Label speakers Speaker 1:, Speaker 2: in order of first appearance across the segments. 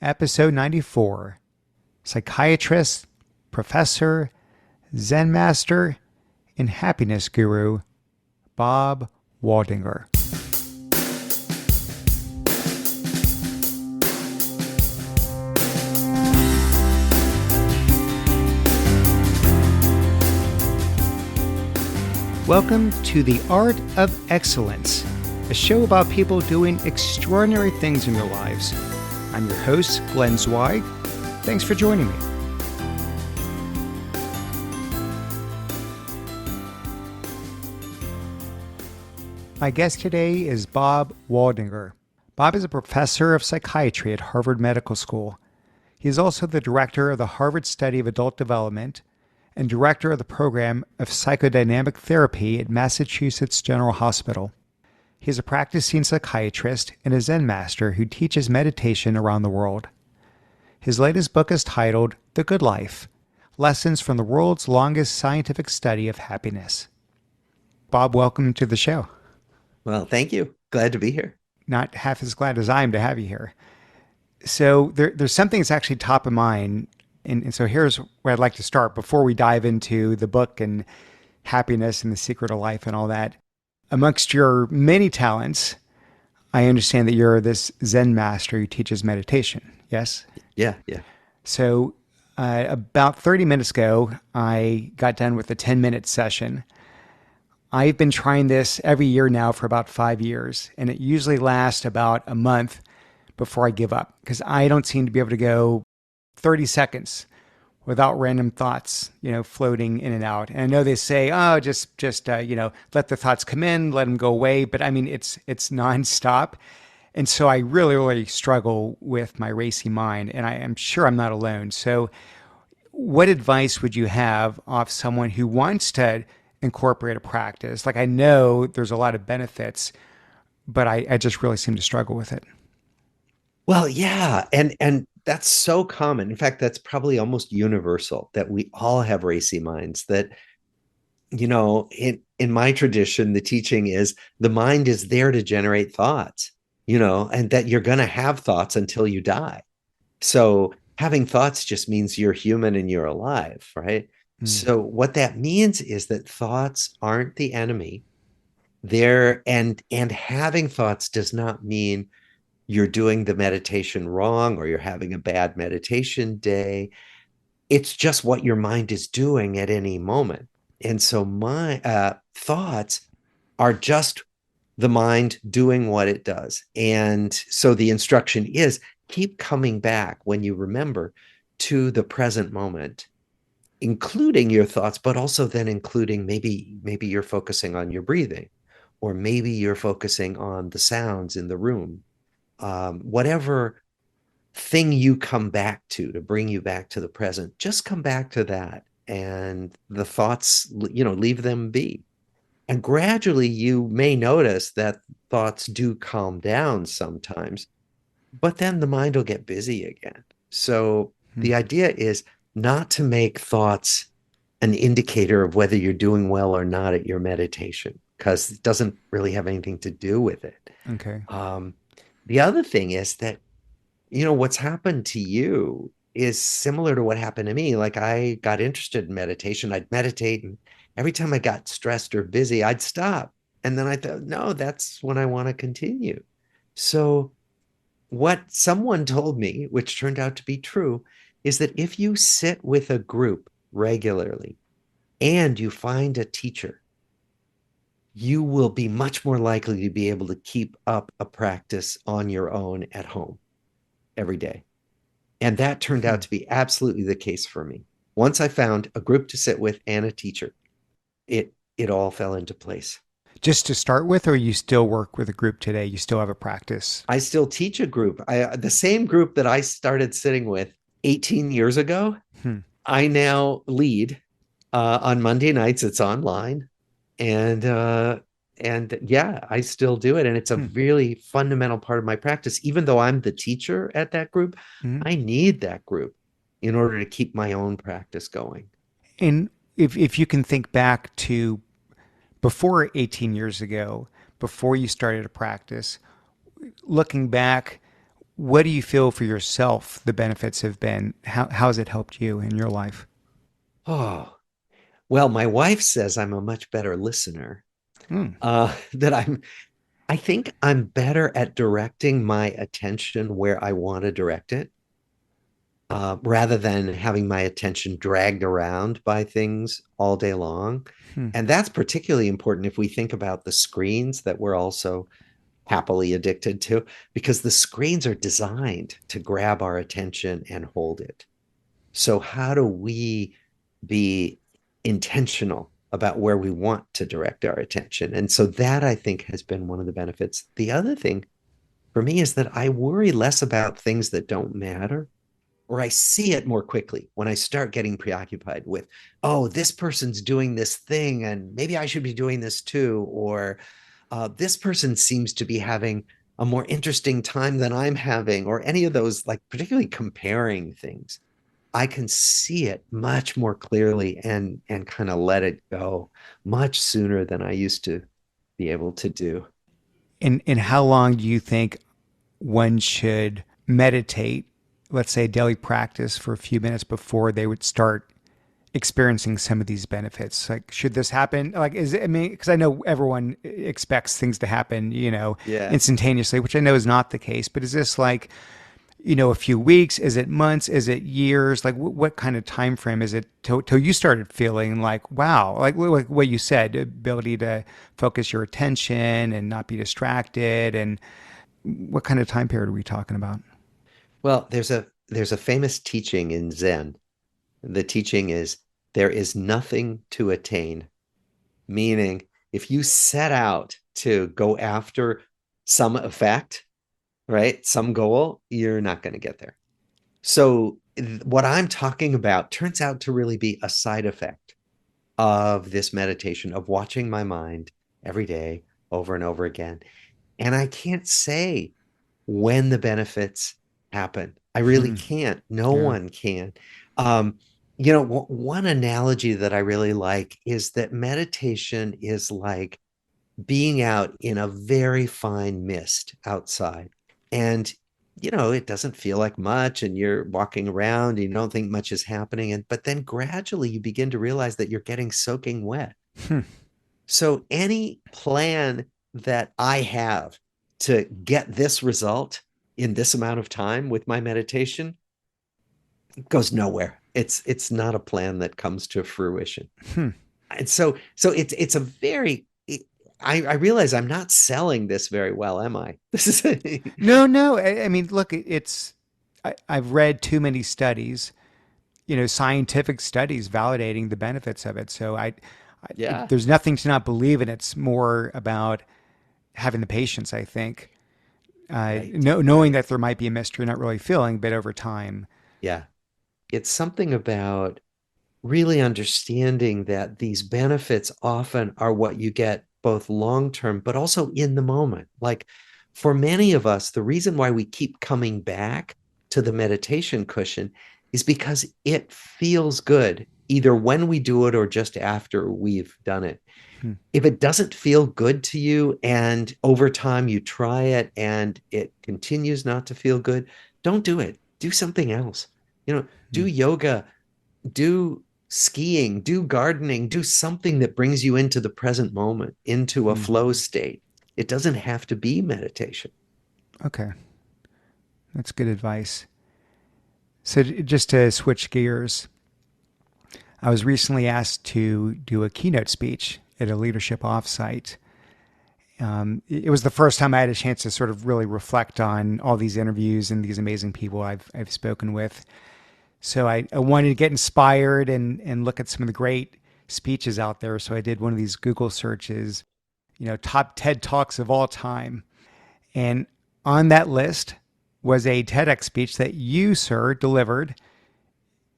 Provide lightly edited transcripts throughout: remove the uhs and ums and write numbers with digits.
Speaker 1: Episode 94, Psychiatrist, Professor, Zen Master, and Happiness Guru, Bob Waldinger. Welcome to The Art of Excellence, a show about people doing extraordinary things in their lives. I'm your host, Glenn Zweig. Thanks for joining me. My guest today is Bob Waldinger. Bob is a professor of psychiatry at Harvard Medical School. He is also the director of the Harvard Study of Adult Development and director of the program of Psychodynamic Therapy at Massachusetts General Hospital. He is a practicing psychiatrist and a Zen master who teaches meditation around the world. His latest book is titled The Good Life: Lessons from the World's Longest Scientific Study of Happiness. Bob, welcome to the show.
Speaker 2: Well, thank you. Glad to be here.
Speaker 1: Not half as glad as I am to have you here. So there's something that's actually top of mind. And so here's where I'd like to start before we dive into the book and happiness and the secret of life and all that. Amongst your many talents, I understand that you're this Zen master who teaches meditation. Yes?
Speaker 2: Yeah.
Speaker 1: So about 30 minutes ago, I got done with a 10-minute session. I've been trying this every year now for about 5 years, and it usually lasts about a month before I give up because I don't seem to be able to go 30 seconds without random thoughts, floating in and out. And I know they say, just let the thoughts come in, let them go away. But I mean, it's nonstop. And so I really, really struggle with my racy mind, and I am sure I'm not alone. So what advice would you have off someone who wants to incorporate a practice? Like, I know there's a lot of benefits, but I just really seem to struggle with it.
Speaker 2: Well, yeah. And that's so common. In fact, that's probably almost universal that we all have racy minds that, in my tradition, the teaching is the mind is there to generate thoughts, and that you're going to have thoughts until you die. So having thoughts just means you're human and you're alive, right? So what that means is that thoughts aren't the enemy. And having thoughts does not mean you're doing the meditation wrong or you're having a bad meditation day. It's just what your mind is doing at any moment. And so my thoughts are just the mind doing what it does. And so the instruction is keep coming back when you remember to the present moment, including your thoughts, but also then including maybe you're focusing on your breathing, or maybe you're focusing on the sounds in the room. Whatever thing you come back to bring you back to the present, just come back to that, and the thoughts, leave them be. And gradually you may notice that thoughts do calm down sometimes, but then the mind will get busy again. So the idea is not to make thoughts an indicator of whether you're doing well or not at your meditation, because it doesn't really have anything to do with it.
Speaker 1: Okay.
Speaker 2: The other thing is that, what's happened to you is similar to what happened to me. Like, I got interested in meditation. I'd meditate, and every time I got stressed or busy, I'd stop. And then I thought, no, that's when I want to continue. So what someone told me, which turned out to be true, is that if you sit with a group regularly and you find a teacher, you will be much more likely to be able to keep up a practice on your own at home every day. And that turned out to be absolutely the case for me. Once I found a group to sit with and a teacher, it all fell into place.
Speaker 1: Just to start with, or you still work with a group today? You still have a practice?
Speaker 2: I still teach a group. The same group that I started sitting with 18 years ago, I now lead on Monday nights. It's online. And yeah, I still do it. And it's a really fundamental part of my practice. Even though I'm the teacher at that group, I need that group in order to keep my own practice going.
Speaker 1: And if you can think back to before 18 years ago, before you started a practice, looking back, what do you feel for yourself the benefits have been? How has it helped you in your life?
Speaker 2: Oh, well, my wife says I'm a much better listener.
Speaker 1: Hmm.
Speaker 2: That I think I'm better at directing my attention where I want to direct it, rather than having my attention dragged around by things all day long.
Speaker 1: Hmm.
Speaker 2: And that's particularly important if we think about the screens that we're also happily addicted to, because the screens are designed to grab our attention and hold it. So, how do we be intentional about where we want to direct our attention? And so, that I think has been one of the benefits. The other thing for me is that I worry less about things that don't matter, or I see it more quickly when I start getting preoccupied with, oh, this person's doing this thing, and maybe I should be doing this too, or this person seems to be having a more interesting time than I'm having, or any of those, like particularly comparing things. I can see it much more clearly and kind of let it go much sooner than I used to be able to do.
Speaker 1: And how long do you think one should meditate, let's say daily practice for a few minutes before they would start experiencing some of these benefits? Like, should this happen? Like, is it, I mean, because I know everyone expects things to happen,
Speaker 2: Yeah.
Speaker 1: instantaneously, which I know is not the case, but is this like, a few weeks? Is it months? Is it years? Like, what kind of time frame is it till you started feeling like, wow, like what you said, the ability to focus your attention and not be distracted, and what kind of time period are we talking about?
Speaker 2: Well, there's a famous teaching in Zen. The teaching is there is nothing to attain, meaning if you set out to go after some effect, right, some goal, you're not going to get there. So what I'm talking about turns out to really be a side effect of this meditation, of watching my mind every day over and over again. And I can't say when the benefits happen. I really
Speaker 1: Hmm.
Speaker 2: can't. No
Speaker 1: Yeah.
Speaker 2: one can. One analogy that I really like is that meditation is like being out in a very fine mist outside. And, it doesn't feel like much, and you're walking around and you don't think much is happening. But then gradually you begin to realize that you're getting soaking wet.
Speaker 1: Hmm.
Speaker 2: So any plan that I have to get this result in this amount of time with my meditation goes nowhere. It's not a plan that comes to fruition.
Speaker 1: Hmm.
Speaker 2: And so it's a very I realize I'm not selling this very well, am I? This is
Speaker 1: No, no. I mean, look, I've read too many studies, scientific studies validating the benefits of it. So
Speaker 2: yeah,
Speaker 1: there's nothing to not believe in. It's more about having the patience, I think.
Speaker 2: right,
Speaker 1: Knowing
Speaker 2: right.
Speaker 1: that there might be a mystery, not really feeling, but over time.
Speaker 2: Yeah. It's something about really understanding that these benefits often are what you get both long term, but also in the moment. Like for many of us, the reason why we keep coming back to the meditation cushion is because it feels good, either when we do it or just after we've done it.
Speaker 1: Hmm.
Speaker 2: If it doesn't feel good to you and over time you try it and it continues not to feel good, don't do it. Do something else. Do
Speaker 1: Hmm.
Speaker 2: yoga, do skiing, do gardening, do something that brings you into the present moment, into a
Speaker 1: Hmm.
Speaker 2: flow state. It doesn't have to be meditation.
Speaker 1: Okay, that's good advice. So just to switch gears, I was recently asked to do a keynote speech at a leadership offsite. It was the first time I had a chance to sort of really reflect on all these interviews and these amazing people I've spoken with. So I wanted to get inspired and look at some of the great speeches out there. So I did one of these Google searches, top TED Talks of all time. And on that list was a TEDx speech that you, sir, delivered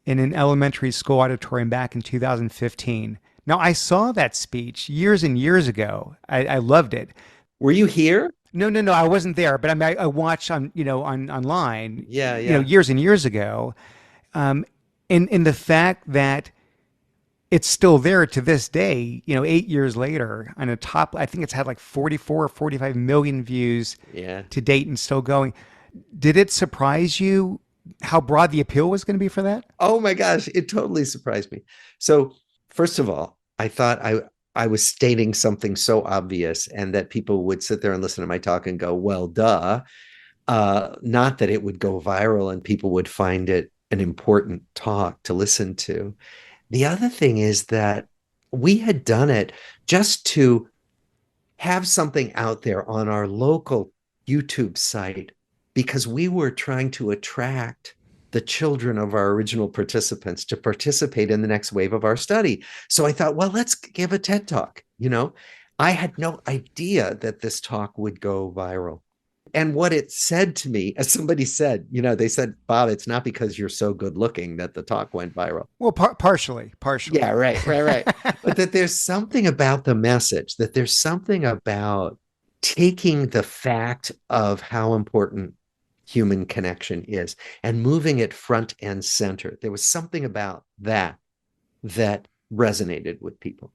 Speaker 1: in an elementary school auditorium back in 2015. Now, I saw that speech years and years ago. I loved it.
Speaker 2: Were you here?
Speaker 1: No, no, no, I wasn't there, but I watched on, online,
Speaker 2: Yeah, yeah.
Speaker 1: years and years ago. Um, and the fact that it's still there to this day, 8 years later on a top, I think it's had like 44 or 45 million views
Speaker 2: Yeah.
Speaker 1: to date and still going. Did it surprise you how broad the appeal was going to be for that?
Speaker 2: Oh my gosh, it totally surprised me. So, first of all, I thought I was stating something so obvious and that people would sit there and listen to my talk and go, well, duh. Not that it would go viral and people would find it an important talk to listen to. The other thing is that we had done it just to have something out there on our local YouTube site because we were trying to attract the children of our original participants to participate in the next wave of our study. So I thought, well, let's give a TED talk. I had no idea that this talk would go viral. And what it said to me, as somebody said, they said, Bob, it's not because you're so good looking that the talk went viral.
Speaker 1: Well, partially.
Speaker 2: Yeah, right. But that there's something about the message, that there's something about taking the fact of how important human connection is and moving it front and center. There was something about that resonated with people.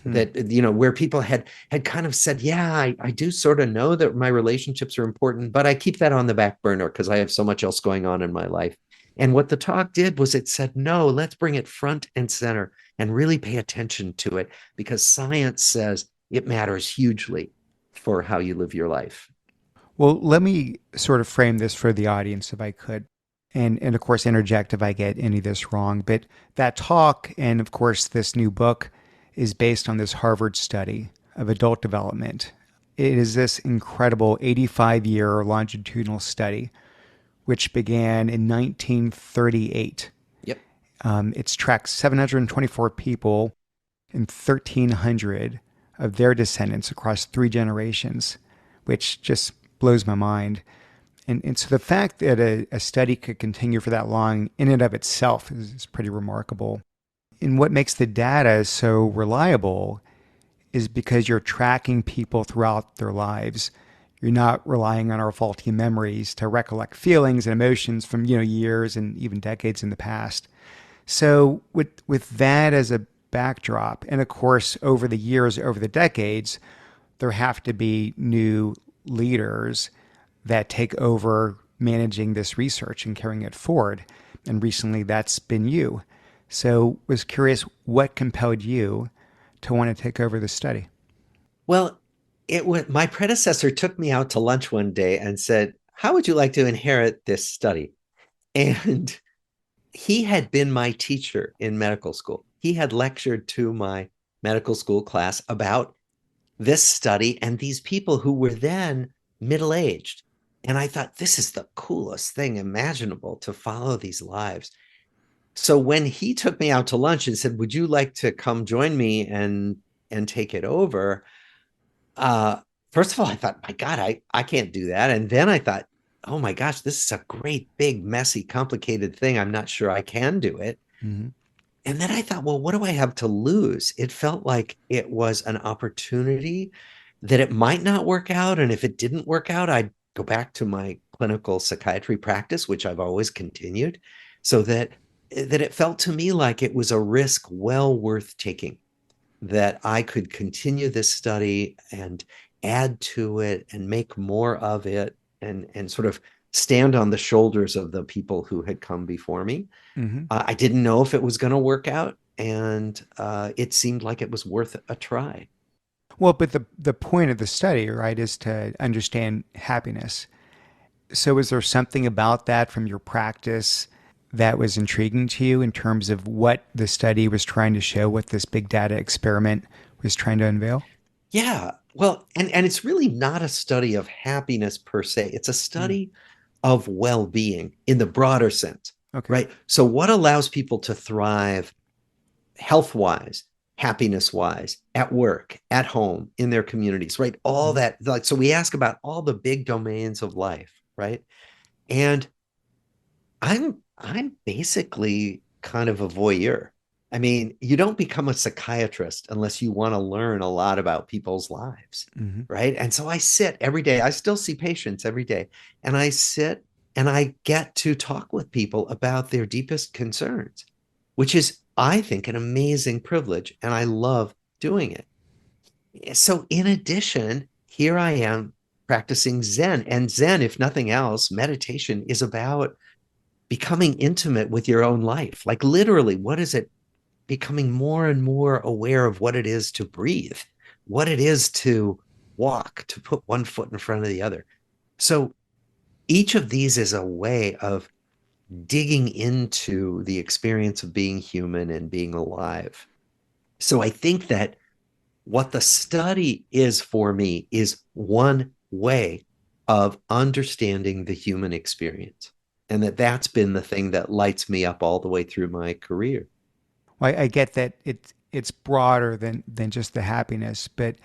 Speaker 2: That where people had kind of said, yeah, I do sort of know that my relationships are important, but I keep that on the back burner because I have so much else going on in my life. And what the talk did was it said, no, let's bring it front and center and really pay attention to it because science says it matters hugely for how you live your life.
Speaker 1: Well, let me sort of frame this for the audience if I could. And of course, interject if I get any of this wrong. But that talk, and of course, this new book is based on this Harvard study of adult development. It is this incredible 85-year longitudinal study, which began in 1938.
Speaker 2: Yep.
Speaker 1: It's tracked 724 people and 1,300 of their descendants across 3 generations, which just blows my mind. And so the fact that a study could continue for that long in and of itself is pretty remarkable. And what makes the data so reliable is because you're tracking people throughout their lives. You're not relying on our faulty memories to recollect feelings and emotions from, years and even decades in the past. So with that as a backdrop, and of course, over the years, over the decades, there have to be new leaders that take over managing this research and carrying it forward. And recently that's been you. So was curious what compelled you to want to take over the study?
Speaker 2: Well, my predecessor took me out to lunch one day and said, how would you like to inherit this study? And he had been my teacher in medical school. He had lectured to my medical school class about this study and these people who were then middle-aged. And I thought, this is the coolest thing imaginable to follow these lives. So when he took me out to lunch and said, would you like to come join me and take it over? First of all, I thought, my God, I can't do that. And then I thought, oh my gosh, this is a great, big, messy, complicated thing. I'm not sure I can do it.
Speaker 1: Mm-hmm.
Speaker 2: And then I thought, well, what do I have to lose? It felt like it was an opportunity that it might not work out. And if it didn't work out, I'd go back to my clinical psychiatry practice, which I've always continued, so that it felt to me like it was a risk well worth taking, that I could continue this study and add to it and make more of it and sort of stand on the shoulders of the people who had come before me.
Speaker 1: Mm-hmm.
Speaker 2: I didn't know if it was going to work out, and it seemed like it was worth a try.
Speaker 1: Well, but the point of the study, right, is to understand happiness. So is there something about that from your practice that was intriguing to you in terms of what the study was trying to show, what this big data experiment was trying to unveil?
Speaker 2: Yeah. Well, and it's really not a study of happiness per se. It's a
Speaker 1: Mm.
Speaker 2: study of well-being in the broader sense,
Speaker 1: Okay.
Speaker 2: right? So what allows people to thrive health-wise, happiness-wise, at work, at home, in their communities, right? All
Speaker 1: Mm.
Speaker 2: that, like, so we ask about all the big domains of life, right? And I'm basically kind of a voyeur. I mean, you don't become a psychiatrist unless you want to learn a lot about people's lives,
Speaker 1: Mm-hmm.
Speaker 2: right? And so I sit every day. I still see patients every day, and I sit and I get to talk with people about their deepest concerns, which is, I think, an amazing privilege, and I love doing it. So in addition, here I am practicing Zen. And Zen, if nothing else, meditation is about becoming intimate with your own life. Like literally, what is it? Becoming more and more aware of what it is to breathe, what it is to walk, to put one foot in front of the other. So each of these is a way of digging into the experience of being human and being alive. So I think that what the study is for me is one way of understanding the human experience. And that's been the thing that lights me up all the way through my career.
Speaker 1: Well, I get that it's broader than just the happiness, but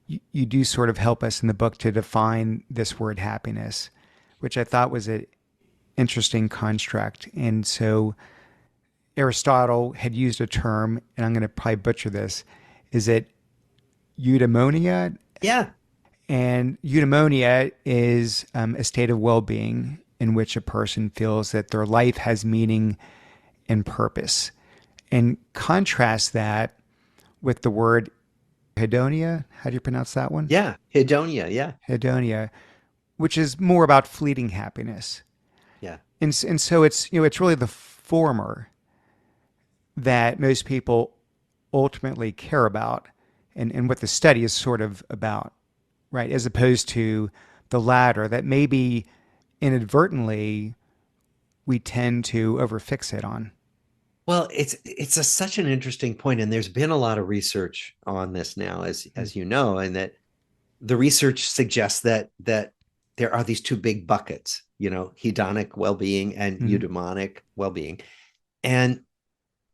Speaker 1: you do sort of help us in the book to define this word happiness, which I thought was an interesting construct. And so Aristotle had used a term, and I'm going to probably butcher this. Is it eudaimonia?
Speaker 2: Yeah.
Speaker 1: And eudaimonia is a state of well-being in which a person feels that their life has meaning and purpose. And contrast that with the word hedonia. How do you pronounce that one?
Speaker 2: Yeah. Hedonia. Yeah.
Speaker 1: Hedonia, which is more about fleeting happiness.
Speaker 2: Yeah.
Speaker 1: And so it's it's really the former that most people ultimately care about, and what the study is sort of about, right? As opposed to the latter that maybe inadvertently we tend to overfixate on.
Speaker 2: Well, it's such an interesting point, and there's been a lot of research on this now, as you know, and that the research suggests that there are these two big buckets, hedonic well-being and
Speaker 1: Mm-hmm.
Speaker 2: eudaimonic well-being, and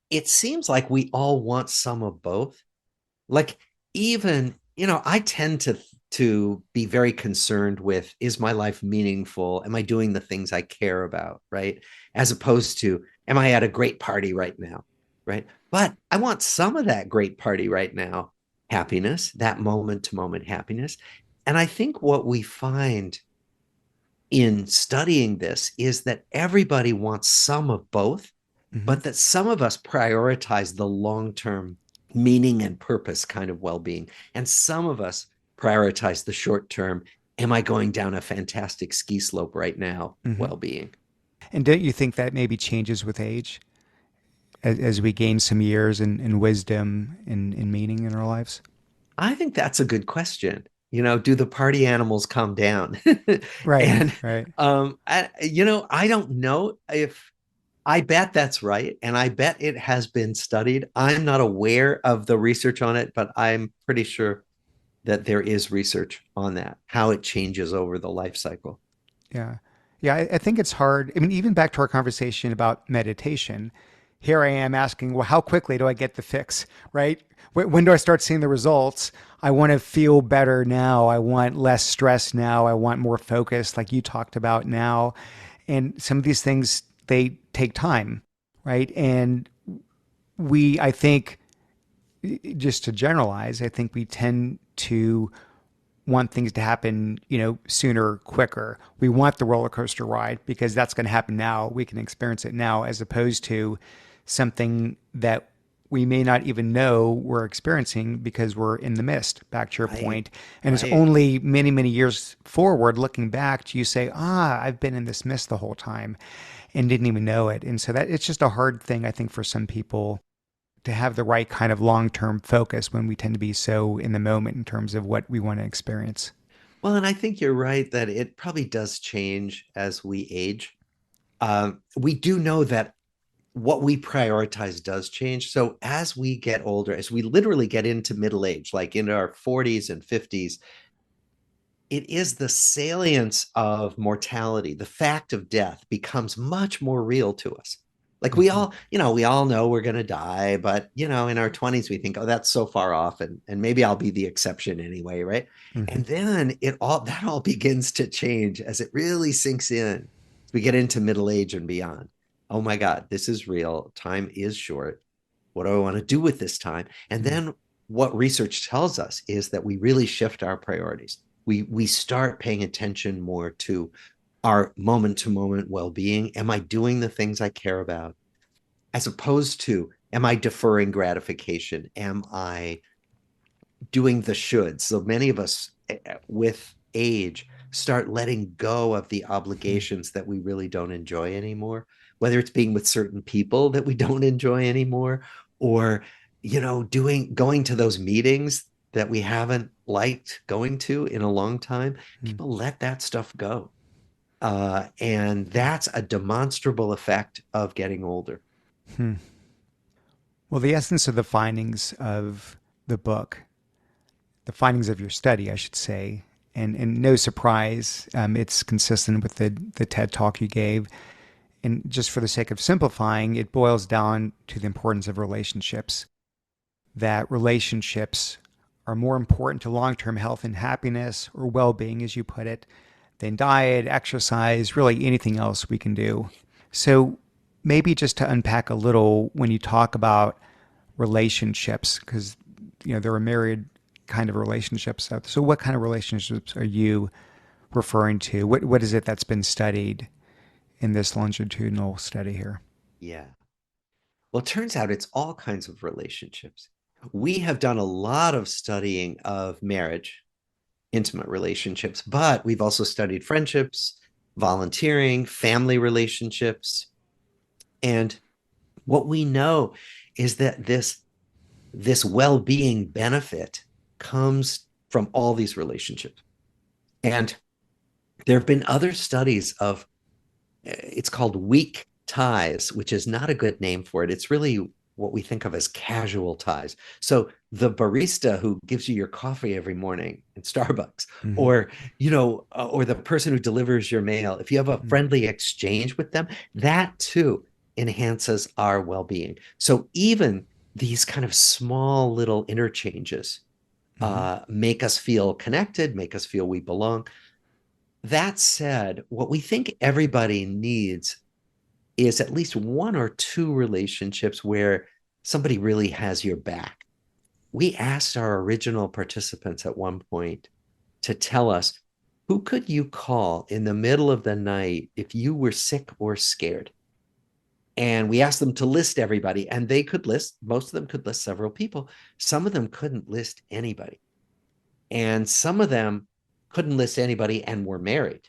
Speaker 2: it seems like we all want some of both. Like even, I tend to be very concerned with, is my life meaningful? Am I doing the things I care about? Right. As opposed to, am I at a great party right now? Right. But I want some of that great party right now happiness, that moment to moment happiness. And I think what we find in studying this is that everybody wants some of both,
Speaker 1: Mm-hmm.
Speaker 2: but that some of us prioritize the long term meaning and purpose kind of well being. And some of us prioritize the short term, am I going down a fantastic ski slope right now?
Speaker 1: Mm-hmm.
Speaker 2: Well being.
Speaker 1: And don't you think that maybe changes with age as we gain some years and wisdom and meaning in our lives?
Speaker 2: I think that's a good question. Do the party animals calm down?
Speaker 1: Right,
Speaker 2: And
Speaker 1: right.
Speaker 2: I don't know if I bet that's right. And I bet it has been studied. I'm not aware of the research on it, but I'm pretty sure that there is research on that, how it changes over the life cycle.
Speaker 1: Yeah. Yeah, I think it's hard. I mean, even back to our conversation about meditation, here I am asking, well, how quickly do I get the fix, right? When do I start seeing the results? I want to feel better now. I want less stress now. I want more focus, like you talked about now. And some of these things, they take time, right? And I think, just to generalize, I think we tend to want things to happen, sooner, quicker. We want the roller coaster ride because that's going to happen now. We can experience it now, as opposed to something that we may not even know we're experiencing because we're in the mist, back to your
Speaker 2: Right.
Speaker 1: point. And it's
Speaker 2: Right.
Speaker 1: only many, many years forward, looking back, do you say, I've been in this mist the whole time and didn't even know it. And so that it's just a hard thing, I think, for some people to have the right kind of long-term focus when we tend to be so in the moment in terms of what we want to experience.
Speaker 2: Well, and I think you're right that it probably does change as we age. We do know that what we prioritize does change. So as we get older, as we literally get into middle age, like in our 40s and 50s, it is the salience of mortality, the fact of death becomes much more real to us. Like
Speaker 1: Mm-hmm.
Speaker 2: we all know we're going to die, but in our 20s we think, oh, that's so far off, and maybe I'll be the exception anyway, right?
Speaker 1: Mm-hmm.
Speaker 2: And then that all begins to change as it really sinks in. As we get into middle age and beyond. Oh my God, this is real. Time is short. What do I want to do with this time? And
Speaker 1: Mm-hmm.
Speaker 2: then what research tells us is that we really shift our priorities. We start paying attention more to our moment to moment well-being. Am I doing the things I care about? As opposed to, am I deferring gratification? Am I doing the should? So many of us with age, start letting go of the
Speaker 1: Hmm.
Speaker 2: obligations that we really don't enjoy anymore, whether it's being with certain people that we don't enjoy anymore, or, going to those meetings that we haven't liked going to in a long time.
Speaker 1: Hmm.
Speaker 2: People let that stuff go. And that's a demonstrable effect of getting older.
Speaker 1: Hmm. Well, the essence of the findings of the book, the findings of your study, I should say, and no surprise, it's consistent with the TED talk you gave. And just for the sake of simplifying, it boils down to the importance of relationships. That relationships are more important to long term health and happiness, or well being, as you put it, than diet, exercise, really anything else we can do. So, maybe just to unpack a little, when you talk about relationships, because there are married kind of relationships. So, what kind of relationships are you referring to? What is it that's been studied in this longitudinal study here?
Speaker 2: Yeah. Well, it turns out it's all kinds of relationships. We have done a lot of studying of marriage, intimate relationships, but we've also studied friendships, volunteering, family relationships. And what we know is that this well-being benefit comes from all these relationships. And there have been other studies of, it's called weak ties, which is not a good name for it. It's really what we think of as casual ties. So the barista who gives you your coffee every morning in Starbucks,
Speaker 1: Mm-hmm.
Speaker 2: or the person who delivers your mail, if you have a friendly exchange with them, that too enhances our well-being. So even these kind of small little interchanges
Speaker 1: Mm-hmm.
Speaker 2: make us feel connected, make us feel we belong. That said, what we think everybody needs is at least one or two relationships where somebody really has your back. We asked our original participants at one point to tell us, who could you call in the middle of the night if you were sick or scared? And we asked them to list everybody, and they could list, most of them could list several people. Some of them couldn't list anybody. And some of them couldn't list anybody and were married.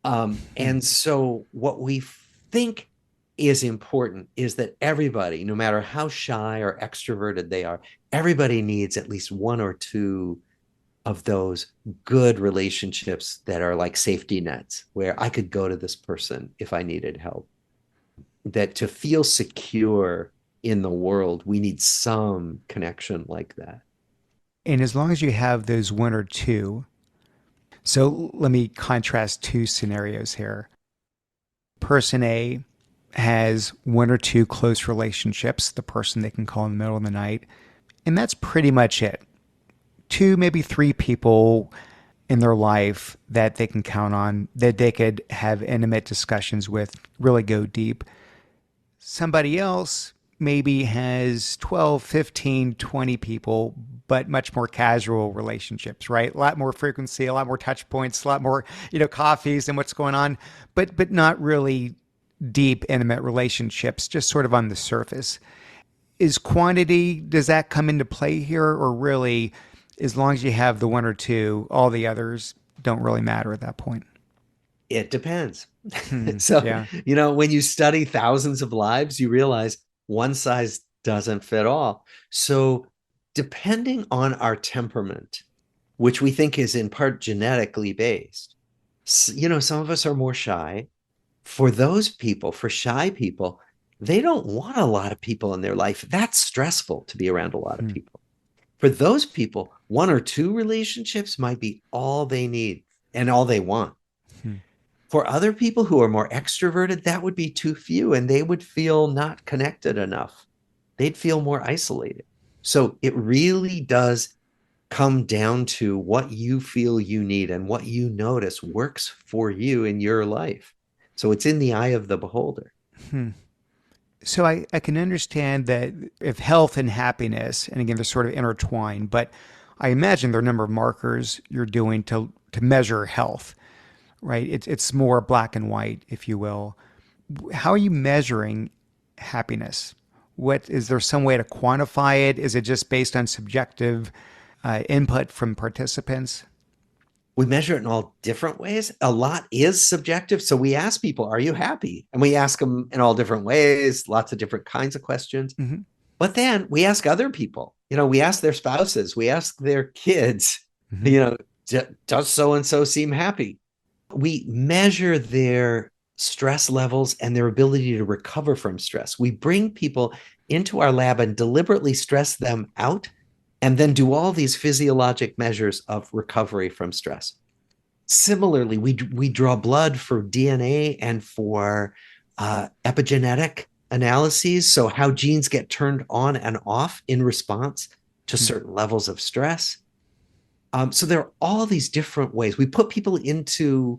Speaker 2: And so, what we think is important is that everybody, no matter how shy or extroverted they are, everybody needs at least one or two of those good relationships that are like safety nets, where I could go to this person if I needed help. That to feel secure in the world, we need some connection like that.
Speaker 1: And as long as you have those one or two, so let me contrast two scenarios here. Person A has one or two close relationships, the person they can call in the middle of the night, and that's pretty much it. Two, maybe three people in their life that they can count on, that they could have intimate discussions with, really go deep. Somebody else maybe has 12, 15, 20 people, but much more casual relationships, right? A lot more frequency, a lot more touch points, a lot more, coffees and what's going on, but not really deep, intimate relationships, just sort of on the surface. Is quantity, does that come into play here? Or really, as long as you have the one or two, all the others don't really matter at that point?
Speaker 2: It depends.
Speaker 1: Hmm.
Speaker 2: So,
Speaker 1: Yeah.
Speaker 2: when you study thousands of lives, you realize one size doesn't fit all. So, depending on our temperament, which we think is in part genetically based, some of us are more shy. For those people, for shy people, they don't want a lot of people in their life. That's stressful to be around a lot of
Speaker 1: Hmm.
Speaker 2: people. For those people, one or two relationships might be all they need and all they want.
Speaker 1: Hmm.
Speaker 2: For other people who are more extroverted, that would be too few and they would feel not connected enough. They'd feel more isolated. So it really does come down to what you feel you need and what you notice works for you in your life. So it's in the eye of the beholder.
Speaker 1: Hmm. So I can understand that if health and happiness, and again, they're sort of intertwined, but I imagine there are a number of markers you're doing to measure health, right? It's more black and white, if you will. How are you measuring happiness? What is there some way to quantify it? Is it just based on subjective input from participants?
Speaker 2: We measure it in all different ways. A lot is subjective. So we ask people, are you happy? And we ask them in all different ways, lots of different kinds of questions.
Speaker 1: Hmm.
Speaker 2: But then we ask other people, we ask their spouses, we ask their kids,
Speaker 1: Hmm.
Speaker 2: you know, does so and so seem happy? We measure their stress levels and their ability to recover from stress. We bring people into our lab and deliberately stress them out and then do all these physiologic measures of recovery from stress. Similarly, we draw blood for DNA and for epigenetic analyses, so how genes get turned on and off in response to certain levels of stress. So there are all these different ways. We put people into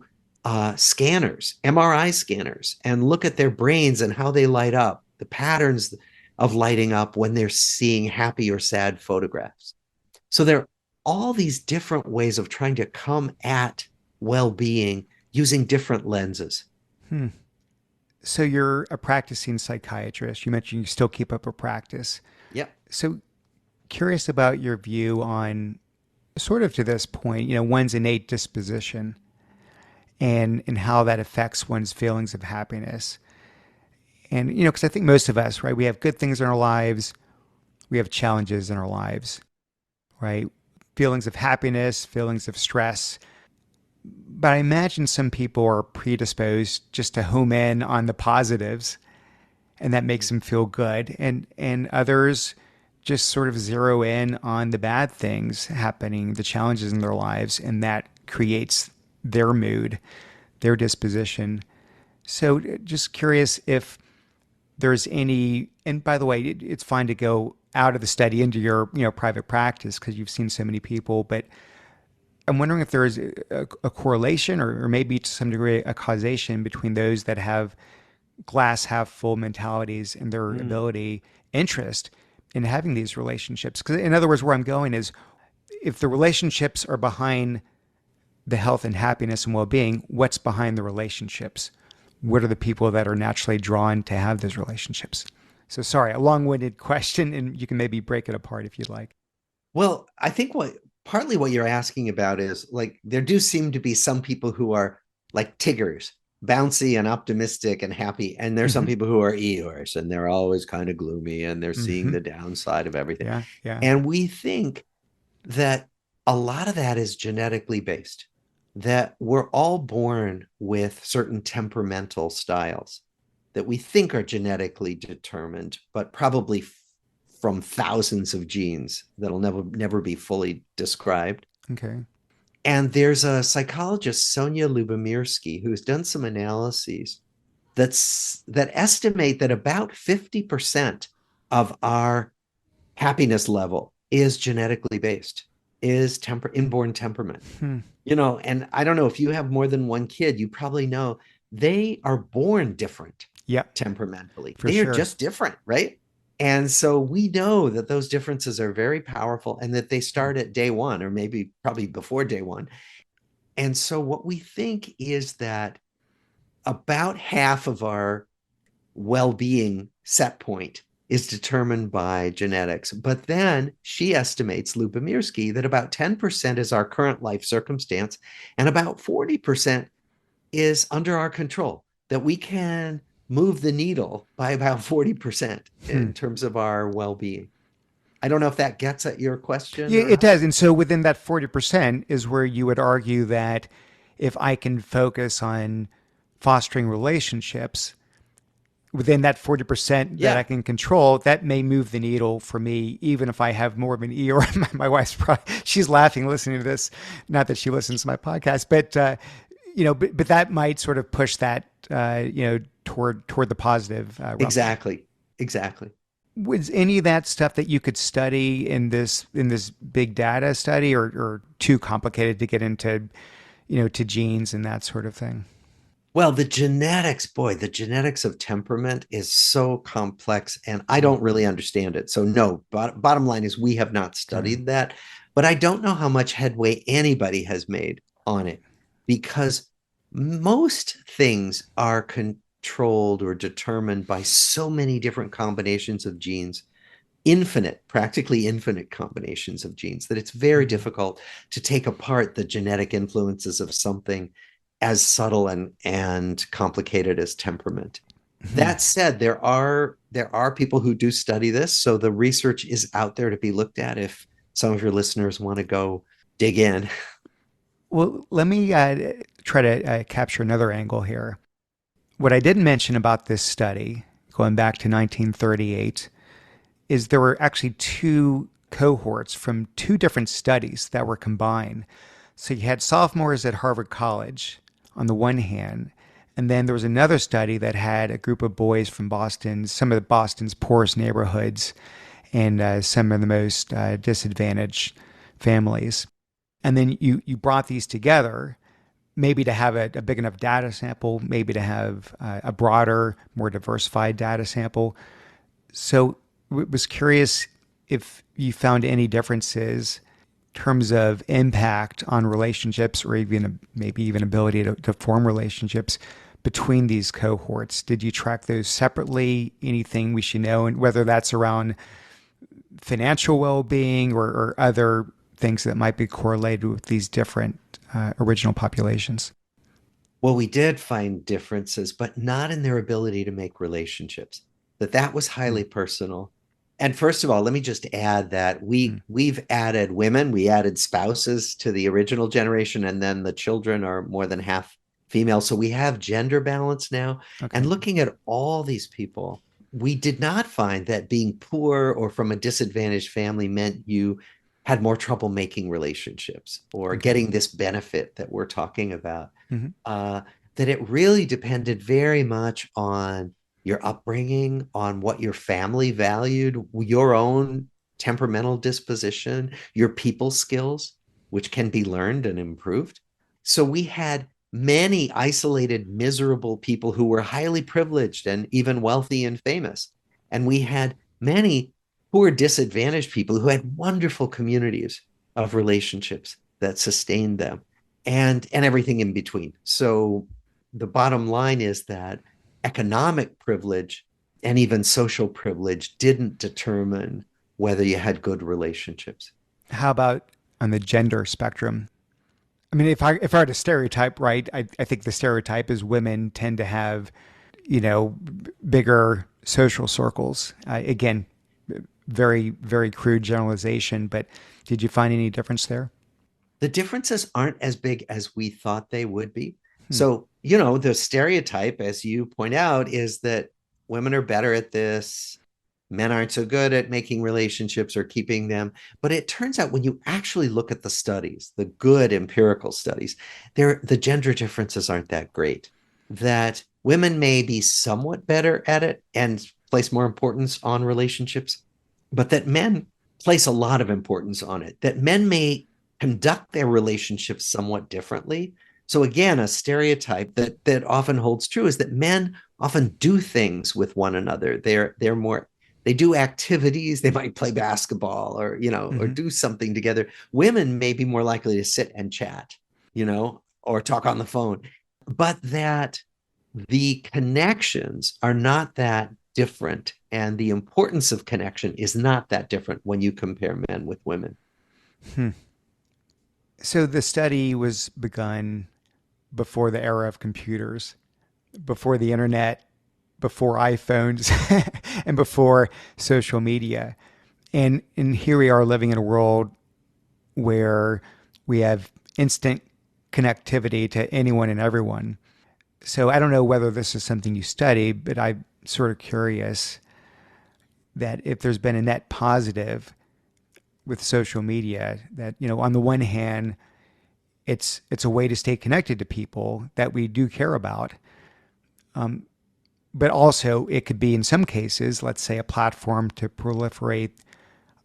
Speaker 2: scanners, MRI scanners, and look at their brains and how they light up, the patterns of lighting up when they're seeing happy or sad photographs. So there are all these different ways of trying to come at well-being using different lenses.
Speaker 1: Hmm. So you're a practicing psychiatrist. You mentioned you still keep up a practice.
Speaker 2: Yep.
Speaker 1: So curious about your view on sort of to this point, one's innate disposition and how that affects one's feelings of happiness. And, because I think most of us, right, we have good things in our lives, we have challenges in our lives, right? Feelings of happiness, feelings of stress. But I imagine some people are predisposed just to home in on the positives and that makes them feel good. And others just sort of zero in on the bad things happening, the challenges in their lives, and that creates their mood, their disposition. So just curious if there's any, and by the way, it's fine to go out of the study into your, private practice because you've seen so many people, but I'm wondering if there is a correlation or maybe to some degree a causation between those that have glass half full mentalities and their
Speaker 2: Mm.
Speaker 1: ability, interest in having these relationships. Because in other words, where I'm going is if the relationships are behind the health and happiness and well-being, what's behind the relationships? What are the people that are naturally drawn to have those relationships? So sorry, a long-winded question, and you can maybe break it apart if you'd like.
Speaker 2: Well, I think partly what you're asking about is like there do seem to be some people who are like Tiggers, bouncy and optimistic and happy, and there's some
Speaker 1: Mm-hmm.
Speaker 2: people who are Eeyores and they're always kind of gloomy and they're seeing
Speaker 1: Mm-hmm.
Speaker 2: the downside of everything.
Speaker 1: Yeah, yeah.
Speaker 2: And we think that a lot of that is genetically based, that we're all born with certain temperamental styles that we think are genetically determined, but probably from thousands of genes that'll never be fully described.
Speaker 1: Okay.
Speaker 2: And there's a psychologist, Sonia Lubomirsky, who's done some analyses that estimate that about 50% of our happiness level is genetically based, is inborn temperament.
Speaker 1: Hmm.
Speaker 2: And I don't know if you have more than one kid, you probably know they are born different
Speaker 1: Yeah,
Speaker 2: temperamentally.
Speaker 1: for
Speaker 2: They are
Speaker 1: sure.
Speaker 2: just different, right? And so we know that those differences are very powerful and that they start at day one or maybe probably before day one. And so what we think is that about half of our well-being set point is determined by genetics. But then she estimates, Lubomirsky, that about 10% is our current life circumstance and about 40% is under our control, that we can move the needle by about 40%
Speaker 1: Hmm.
Speaker 2: in terms of our well-being. I don't know if that gets at your question
Speaker 1: Yeah,
Speaker 2: or
Speaker 1: it
Speaker 2: not.
Speaker 1: does. And so within that 40% is where you would argue that if I can focus on fostering relationships within that 40% that I
Speaker 2: Yeah,
Speaker 1: can control, that may move the needle for me, even if I have more of an E or my wife's probably, she's laughing listening to this. Not that she listens to my podcast, but, but that might sort of push that, toward the positive realm.
Speaker 2: exactly. Exactly.
Speaker 1: Was any of that stuff that you could study in this big data study, or too complicated to get into, to genes and that sort of thing?
Speaker 2: Well, the genetics, boy, the genetics of temperament is so complex and I don't really understand it. So, no, bottom line is we have not
Speaker 1: Okay.
Speaker 2: studied that, but I don't know how much headway anybody has made on it because most things are controlled or determined by so many different combinations of genes infinite, practically infinite combinations of genes, that it's very
Speaker 1: Mhm.
Speaker 2: difficult to take apart the genetic influences of something as subtle and complicated as temperament.
Speaker 1: Mhm.
Speaker 2: That said, there are people who do study this, so the research is out there to be looked at if some of your listeners want to go dig in.
Speaker 1: Well, let me try to capture another angle here. What I didn't mention about this study, going back to 1938, is there were actually two cohorts from two different studies that were combined. So you had sophomores at Harvard College on the one hand, and then there was another study that had a group of boys from Boston, some of Boston's poorest neighborhoods, and some of the most disadvantaged families. And then you brought these together, maybe to have a big enough data sample, maybe to have a broader, more diversified data sample. So was curious if you found any differences in terms of impact on relationships or even maybe even ability to form relationships between these cohorts. Did you track those separately? Anything we should know, and whether that's around financial well-being or other things that might be correlated with these different original populations?
Speaker 2: Well, we did find differences, but not in their ability to make relationships. That was
Speaker 1: Hmm.
Speaker 2: highly personal. And first of all, let me just add that
Speaker 1: Hmm.
Speaker 2: we've added women, we added spouses to the original generation, and then the children are more than half female. So we have gender balance now. And
Speaker 1: Okay.
Speaker 2: looking at all these people, we did not find that being poor or from a disadvantaged family meant you had more trouble making relationships or
Speaker 1: Okay.
Speaker 2: getting this benefit that we're talking about.
Speaker 1: Hmm.
Speaker 2: uh, that it really depended very much on your upbringing, on what your family valued, your own temperamental disposition, your people skills, which can be learned and improved. So we had many isolated, miserable people who were highly privileged and even wealthy and famous. And we had many poor, disadvantaged people who had wonderful communities of relationships that sustained them and everything in between. So the bottom line is that economic privilege and even social privilege didn't determine whether you had good relationships.
Speaker 1: How about on the gender spectrum? I mean, if I had a stereotype, right, I think the stereotype is women tend to have, bigger social circles. Again, very, very crude generalization, but did you find any difference there?
Speaker 2: The differences aren't as big as we thought they would be.
Speaker 1: Hmm.
Speaker 2: So, the stereotype, as you point out, is that women are better at this, men aren't so good at making relationships or keeping them. But it turns out when you actually look at the studies, the good empirical studies, the gender differences aren't that great. That women may be somewhat better at it and place more importance on relationships, but that men place a lot of importance on it. That men may conduct their relationships somewhat differently. So again, a stereotype that often holds true is that men often do things with one another. They're more, they do activities, they might play basketball or
Speaker 1: Hmm.
Speaker 2: do something together. Women may be more likely to sit and chat, or talk on the phone. But that the connections are not that different, and the importance of connection is not that different when you compare men with women.
Speaker 1: Hmm. So the study was begun before the era of computers, before the internet, before iPhones, and before social media. And here we are living in a world where we have instant connectivity to anyone and everyone. So I don't know whether this is something you study, but I'm sort of curious that if there's been a net positive with social media, that on the one hand, it's a way to stay connected to people that we do care about, but also it could be in some cases, let's say, a platform to proliferate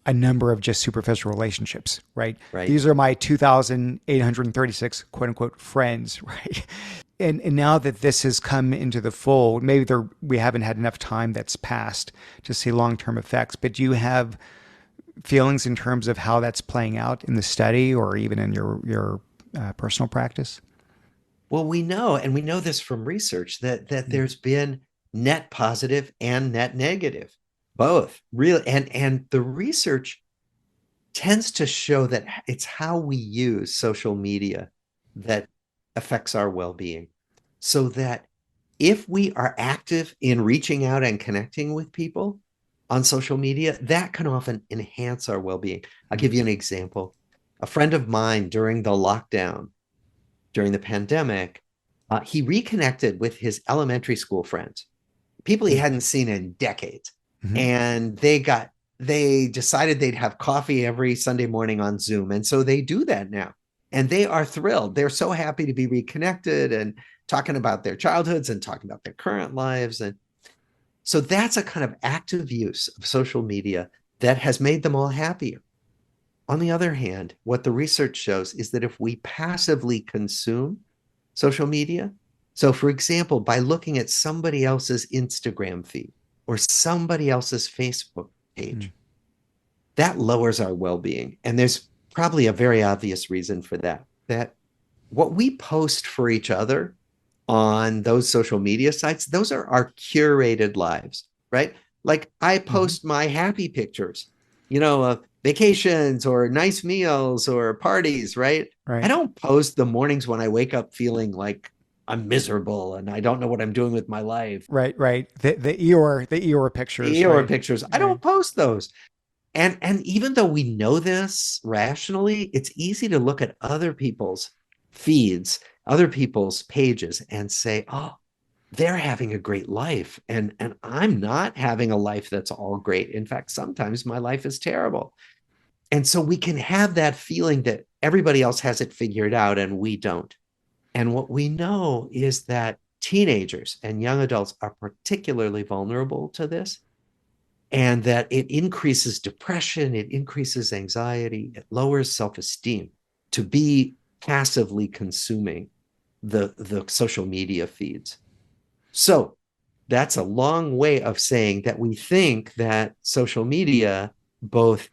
Speaker 1: a number of just superficial relationships, right?
Speaker 2: Right.
Speaker 1: These are my 2,836 quote unquote friends, right? And now that this has come into the fold, maybe we haven't had enough time that's passed to see long term effects. But do you have feelings in terms of how that's playing out in the study or even in your personal practice?
Speaker 2: Well, we know this from research that
Speaker 1: Mm.
Speaker 2: there's been net positive and net negative. Both, really. And the research tends to show that it's how we use social media that affects our well-being. So that if we are active in reaching out and connecting with people on social media, that can often enhance our well-being. I'll give you an example. A friend of mine during the lockdown, during the pandemic, he reconnected with his elementary school friends, people he hadn't seen in decades.
Speaker 1: Mm-hmm.
Speaker 2: And they decided they'd have coffee every Sunday morning on Zoom. And so they do that now. And they are thrilled. They're so happy to be reconnected and talking about their childhoods and talking about their current lives. And so that's a kind of active use of social media that has made them all happier. On the other hand, what the research shows is that if we passively consume social media, so for example, by looking at somebody else's Instagram feed or somebody else's Facebook page, that lowers our well-being. And there's probably a very obvious reason for that. That what we post for each other on those social media sites, those are our curated lives, right? Like I post my happy pictures, vacations or nice meals or parties, right? I
Speaker 1: Right.
Speaker 2: don't post the mornings when I wake up feeling like I'm miserable and I don't know what I'm doing with my life.
Speaker 1: Right. Right. The Eeyore pictures.
Speaker 2: Or
Speaker 1: Right.
Speaker 2: pictures. I
Speaker 1: Right.
Speaker 2: don't post those. And even though we know this rationally, it's easy to look at other people's feeds, other people's pages and say, oh, they're having a great life. And I'm not having a life that's all great. In fact, sometimes my life is terrible. And so we can have that feeling that everybody else has it figured out and we don't. And what we know is that teenagers and young adults are particularly vulnerable to this, and that it increases depression, it increases anxiety, it lowers self-esteem to be passively consuming the social media feeds. So that's a long way of saying that we think that social media both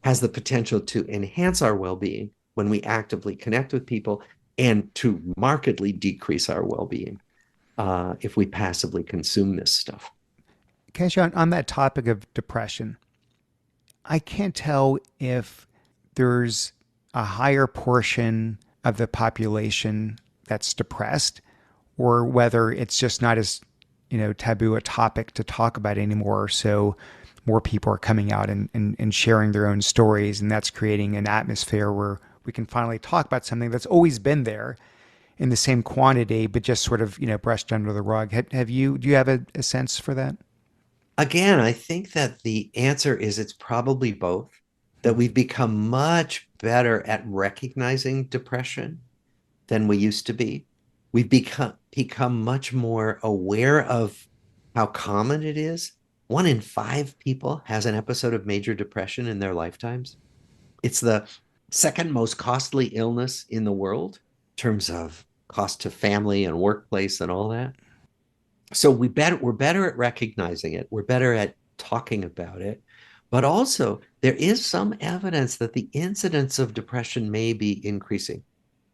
Speaker 2: has the potential to enhance our well-being when we actively connect with people and to markedly decrease our well-being if we passively consume this stuff.
Speaker 1: Cash, on that topic of depression, I can't tell if there's a higher portion of the population that's depressed or whether it's just not as, taboo a topic to talk about anymore. So more people are coming out and sharing their own stories, and that's creating an atmosphere where we can finally talk about something that's always been there in the same quantity, but just sort of, brushed under the rug. Do you have a sense for that?
Speaker 2: Again, I think that the answer is it's probably both, that we've become much better at recognizing depression than we used to be. We've become much more aware of how common it is. 1 in 5 people has an episode of major depression in their lifetimes. It's the second most costly illness in the world in terms of cost to family and workplace and all that. So we're better at recognizing it. We're better at talking about it. But also, there is some evidence that the incidence of depression may be increasing,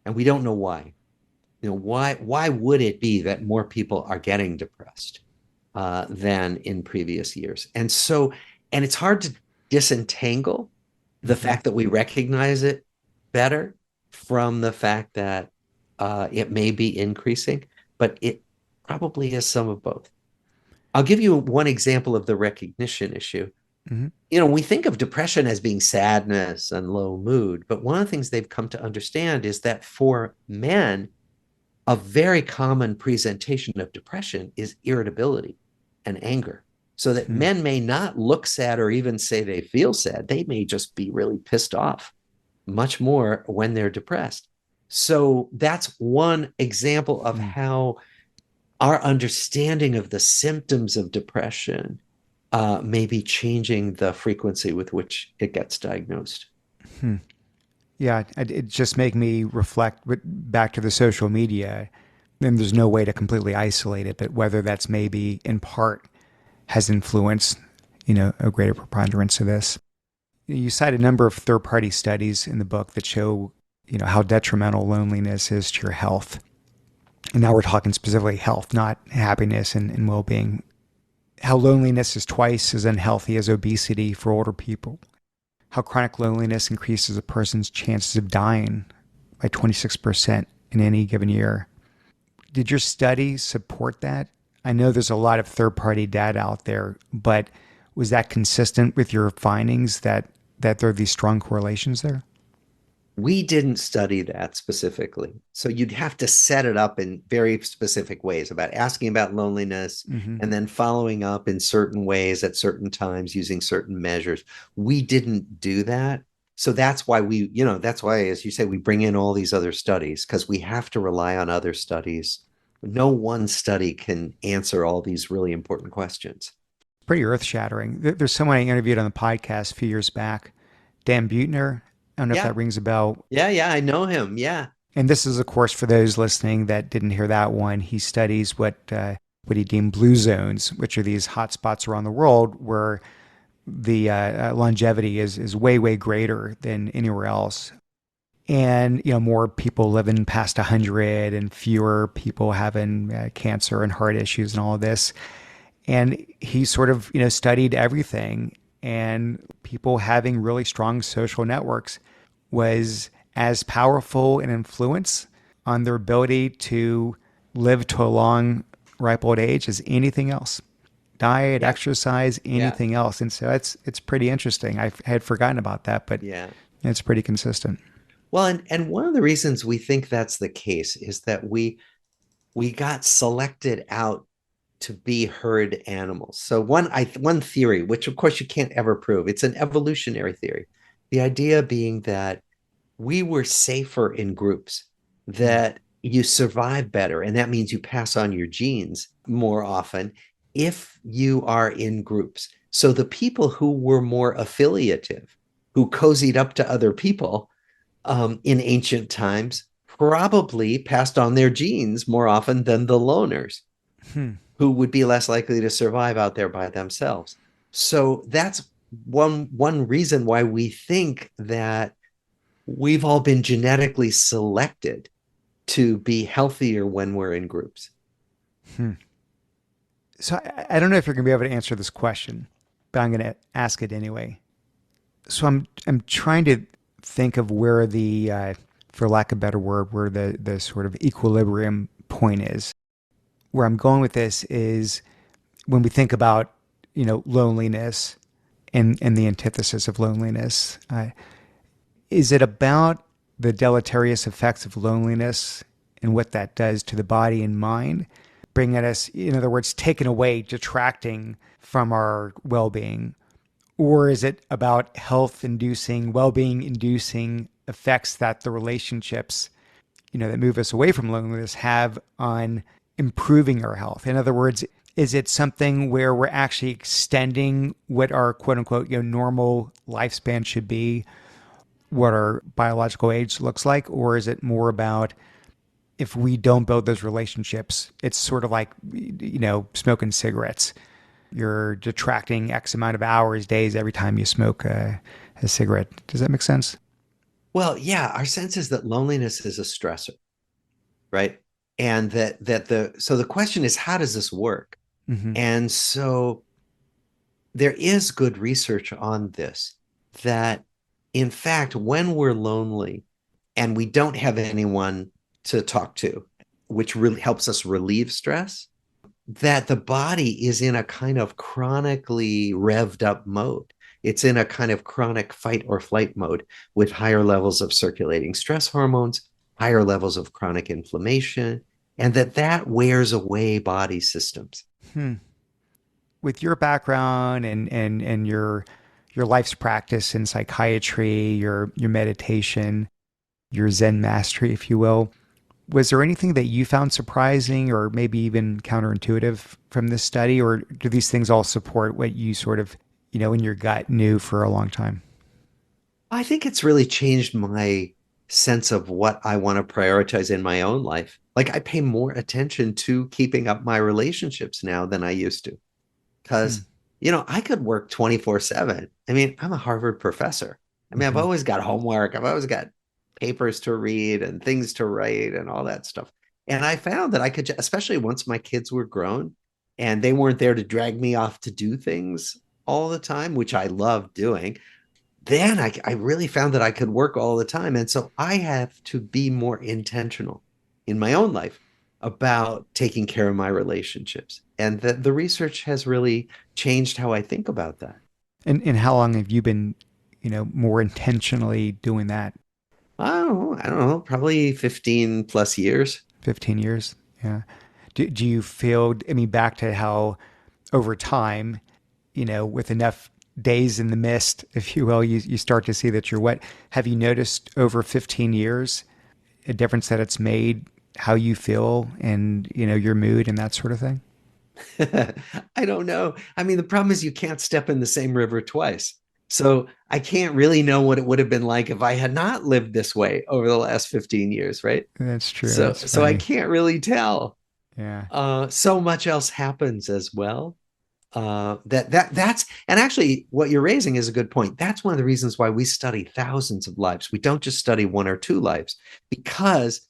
Speaker 2: and we don't know why. Why would it be that more people are getting depressed than in previous years? And it's hard to disentangle the fact that we recognize it better from the fact that it may be increasing, but it probably is some of both. I'll give you one example of the recognition issue.
Speaker 1: Mm-hmm.
Speaker 2: We think of depression as being sadness and low mood, but one of the things they've come to understand is that for men, a very common presentation of depression is irritability and anger. So that
Speaker 1: Mm-hmm.
Speaker 2: men may not look sad or even say they feel sad. They may just be really pissed off much more when they're depressed. So that's one example of how our understanding of the symptoms of depression may be changing the frequency with which it gets diagnosed.
Speaker 1: Hmm. Yeah, it just make me reflect back to the social media. And there's no way to completely isolate it, but whether that's maybe in part has influenced, a greater preponderance of this. You cite a number of third-party studies in the book that show, how detrimental loneliness is to your health. And now we're talking specifically health, not happiness and well-being. how loneliness is twice as unhealthy as obesity for older people, how chronic loneliness increases a person's chances of dying by 26% in any given year. Did your study support that? I know there's a lot of third party data out there, but was that consistent with your findings that there are these strong correlations there?
Speaker 2: We didn't study that specifically. So you'd have to set it up in very specific ways about asking about loneliness
Speaker 1: Mm-hmm.
Speaker 2: and then following up in certain ways at certain times using certain measures. We didn't do that. So that's why that's why, as you say, we bring in all these other studies because we have to rely on other studies. No one study can answer all these really important questions.
Speaker 1: Pretty earth shattering. There's someone I interviewed on the podcast a few years back, Dan Buettner. I don't know if
Speaker 2: Yeah.
Speaker 1: that rings a bell.
Speaker 2: Yeah. I know him. Yeah.
Speaker 1: And this is, of course, for those listening that didn't hear that one. He studies what he deemed blue zones, which are these hot spots around the world where the longevity is way greater than anywhere else. And more people living past 100 and fewer people having cancer and heart issues and all of this. And he sort of studied everything, and people having really strong social networks was as powerful an influence on their ability to live to a long, ripe old age as anything else. Diet,
Speaker 2: Yeah.
Speaker 1: exercise,
Speaker 2: Yeah.
Speaker 1: anything else. And so it's pretty interesting. I had forgotten about that, but
Speaker 2: Yeah.
Speaker 1: it's pretty consistent.
Speaker 2: Well, and one of the reasons we think that's the case is that we got selected out to be herd animals. So one theory, which of course you can't ever prove, it's an evolutionary theory. The idea being that we were safer in groups,
Speaker 1: Hmm.
Speaker 2: that you survive better, and that means you pass on your genes more often if you are in groups. So the people who were more affiliative, who cozied up to other people in ancient times, probably passed on their genes more often than the loners
Speaker 1: Hmm.
Speaker 2: who would be less likely to survive out there by themselves. So that's one reason why we think that we've all been genetically selected to be healthier when we're in groups.
Speaker 1: Hmm. So I don't know if you're going to be able to answer this question, but I'm going to ask it anyway. So I'm trying to think of where the, for lack of a better word, where the sort of equilibrium point is. Where I'm going with this is when we think about loneliness and the antithesis of loneliness. Is it about the deleterious effects of loneliness and what that does to the body and mind, bringing us, in other words, taking away, detracting from our well-being? Or is it about health inducing, well-being inducing effects that the relationships, that move us away from loneliness have on improving our health? In other words, is it something where we're actually extending what our quote unquote, normal lifespan should be, what our biological age looks like? Or is it more about if we don't build those relationships, it's sort of like, smoking cigarettes. You're detracting X amount of hours, days every time you smoke a cigarette. Does that make sense?
Speaker 2: Well, yeah, our sense is that loneliness is a stressor, right? And the question is, how does this work?
Speaker 1: Mm-hmm.
Speaker 2: And so there is good research on this that in fact, when we're lonely and we don't have anyone to talk to, which really helps us relieve stress, that the body is in a kind of chronically revved up mode. It's in a kind of chronic fight or flight mode with higher levels of circulating stress hormones, higher levels of chronic inflammation, and that wears away body systems.
Speaker 1: Hmm. With your background and your life's practice in psychiatry, your meditation, your Zen mastery, if you will, was there anything that you found surprising or maybe even counterintuitive from this study, or do these things all support what you sort of, in your gut knew for a long time?
Speaker 2: I think it's really changed my sense of what I want to prioritize in my own life. Like I pay more attention to keeping up my relationships now than I used to.
Speaker 1: Hmm.
Speaker 2: Because, I could work 24/7. I mean, I'm a Harvard professor. I mean, I've
Speaker 1: Mm-hmm.
Speaker 2: always got homework, I've always got papers to read and things to write and all that stuff. And I found that I could, especially once my kids were grown and they weren't there to drag me off to do things all the time, which I love doing, then I really found that I could work all the time. And so I have to be more intentional in my own life about taking care of my relationships. And the research has really changed how I think about that.
Speaker 1: And how long have you been, more intentionally doing that?
Speaker 2: Oh, I don't know, probably 15 plus years.
Speaker 1: 15 years? Yeah. Do you feel, I mean, back to how over time, with enough days in the mist, if you will, you start to see that you're wet. Have you noticed over 15 years a difference that it's made how you feel and, your mood and that sort of thing?
Speaker 2: I don't know. I mean, the problem is you can't step in the same river twice. So I can't really know what it would have been like if I had not lived this way over the last 15 years, right?
Speaker 1: That's true.
Speaker 2: So
Speaker 1: That's
Speaker 2: so I
Speaker 1: funny.
Speaker 2: can't really tell.
Speaker 1: Yeah.
Speaker 2: So much else happens as well. That's and actually what you're raising is a good point. That's one of the reasons why we study thousands of lives. We don't just study one or two lives, because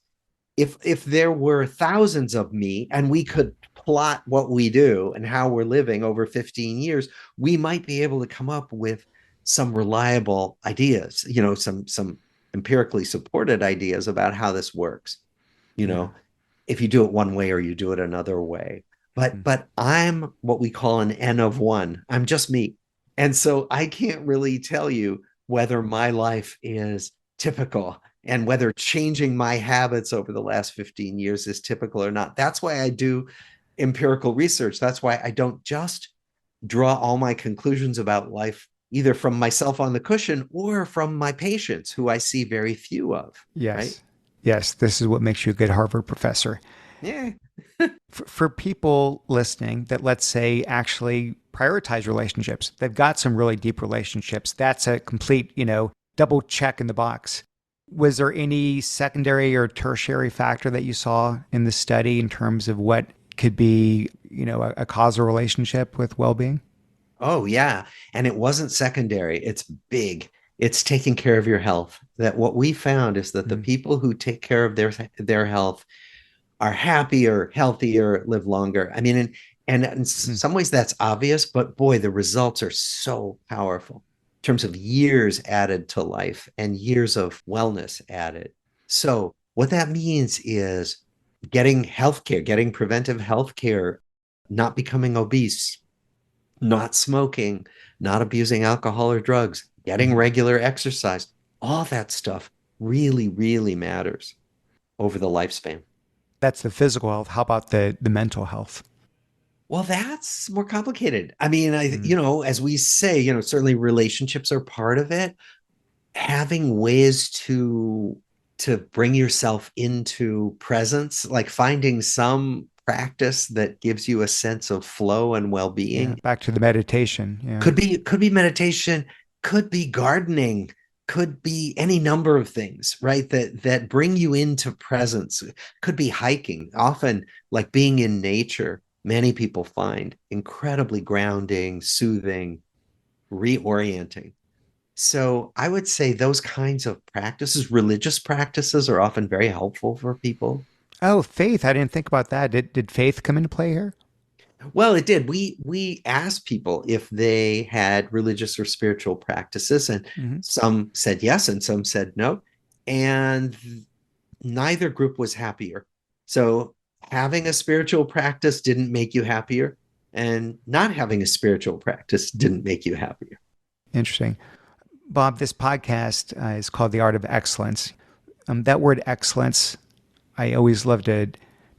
Speaker 2: if there were thousands of me and we could plot what we do and how we're living over 15 years, we might be able to come up with some reliable ideas, some empirically supported ideas about how this works. You
Speaker 1: Yeah.
Speaker 2: know, if you do it one way or you do it another way. But
Speaker 1: Mm.
Speaker 2: but I'm what we call an N of one. I'm just me. And so I can't really tell you whether my life is typical and whether changing my habits over the last 15 years is typical or not. That's why I do empirical research. That's why I don't just draw all my conclusions about life either from myself on the cushion or from my patients, who I see very few of, right?
Speaker 1: Yes. Yes. This is what makes you a good Harvard professor.
Speaker 2: Yeah.
Speaker 1: For people listening that, let's say, actually prioritize relationships, they've got some really deep relationships. That's a complete, double check in the box. Was there any secondary or tertiary factor that you saw in the study in terms of what could be, a causal relationship with well-being?
Speaker 2: Oh, yeah. And it wasn't secondary. It's big. It's taking care of your health. That what we found is that the
Speaker 1: Mm.
Speaker 2: people who take care of their health are happier, healthier, live longer. I mean, and in
Speaker 1: Mm.
Speaker 2: some ways that's obvious, but boy, the results are so powerful in terms of years added to life and years of wellness added. So what that means is getting healthcare, getting preventive healthcare, not becoming obese, not smoking, not abusing alcohol or drugs, getting
Speaker 1: Mm.
Speaker 2: regular exercise, all that stuff really, really matters over the lifespan.
Speaker 1: That's the physical health. How about the mental health?
Speaker 2: Well, that's more complicated. I mean,
Speaker 1: Mm.
Speaker 2: as we say, certainly relationships are part of it. Having ways to bring yourself into presence, like finding some practice that gives you a sense of flow and
Speaker 1: Yeah.
Speaker 2: well-being.
Speaker 1: Back to the meditation. Yeah.
Speaker 2: Could be meditation, could be gardening, could be any number of things, right? That bring you into presence. Could be hiking. Often, like being in nature, many people find incredibly grounding, soothing, reorienting. So I would say those kinds of practices, religious practices, are often very helpful for people.
Speaker 1: Oh, faith. I didn't think about that. Did faith come into play here?
Speaker 2: Well, it did. We asked people if they had religious or spiritual practices, and
Speaker 1: Hmm.
Speaker 2: some said yes, and some said no, and neither group was happier. So having a spiritual practice didn't make you happier, and not having a spiritual practice didn't make you happier.
Speaker 1: Interesting. Bob, this podcast is called The Art of Excellence. That word excellence, I always love to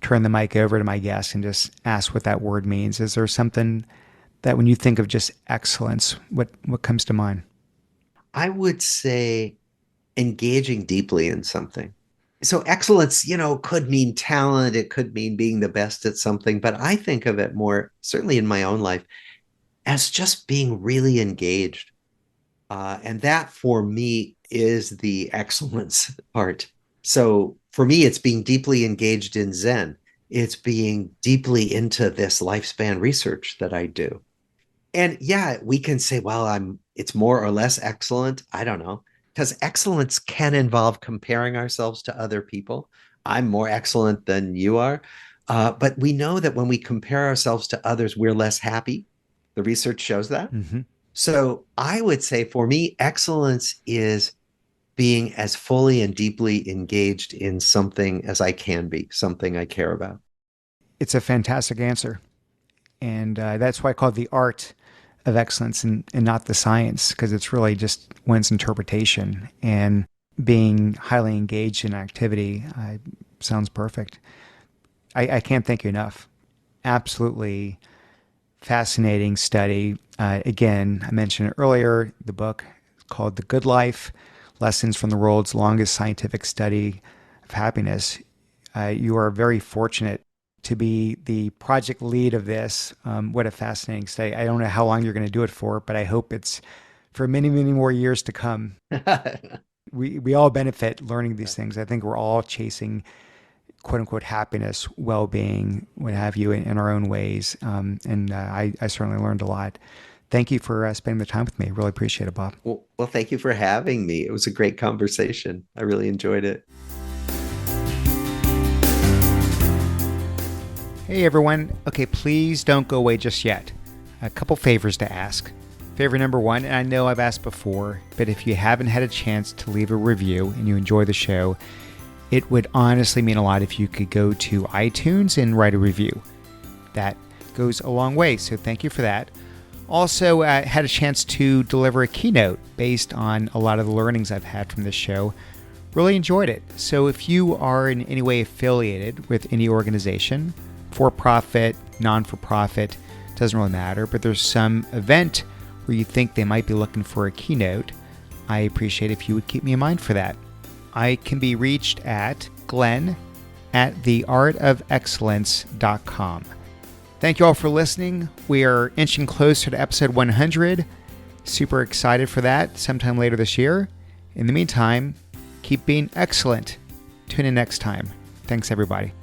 Speaker 1: turn the mic over to my guests and just ask what that word means. Is there something that when you think of just excellence, what comes to mind?
Speaker 2: I would say engaging deeply in something. So excellence, could mean talent, it could mean being the best at something, but I think of it more, certainly in my own life, as just being really engaged. And that for me is the excellence part. So for me, it's being deeply engaged in Zen. It's being deeply into this lifespan research that I do. And yeah, we can say, well, it's more or less excellent. I don't know. Because excellence can involve comparing ourselves to other people. I'm more excellent than you are. But we know that when we compare ourselves to others, we're less happy. The research shows that.
Speaker 1: Mm-hmm.
Speaker 2: So I would say for me, excellence is being as fully and deeply engaged in something as I can be, something I care about.
Speaker 1: It's a fantastic answer. And that's why I call it the art of excellence and not the science, because it's really just one's interpretation. And being highly engaged in activity sounds perfect. I can't thank you enough. Absolutely fascinating study. Again, I mentioned earlier, the book called The Good Life, Lessons from the World's Longest Scientific Study of Happiness. You are very fortunate to be the project lead of this. What a fascinating study. I don't know how long you're going to do it for, but I hope it's for many, many more years to come. We all benefit learning these things. I think we're all chasing quote unquote happiness, well-being, what have you, in our own ways. I certainly learned a lot. Thank you for spending the time with me. Really appreciate it, Bob.
Speaker 2: Well, thank you for having me. It was a great conversation. I really enjoyed it.
Speaker 1: Hey, everyone. Okay, please don't go away just yet. A couple favors to ask. Favor number one, and I know I've asked before, but if you haven't had a chance to leave a review and you enjoy the show, it would honestly mean a lot if you could go to iTunes and write a review. That goes a long way, so thank you for that. Also, had a chance to deliver a keynote based on a lot of the learnings I've had from this show. Really enjoyed it. So if you are in any way affiliated with any organization, for-profit, non-for-profit, doesn't really matter, but there's some event where you think they might be looking for a keynote, I appreciate if you would keep me in mind for that. I can be reached at glenn@theartofexcellence.com. Thank you all for listening. We are inching closer to episode 100. Super excited for that sometime later this year. In the meantime, keep being excellent. Tune in next time. Thanks, everybody.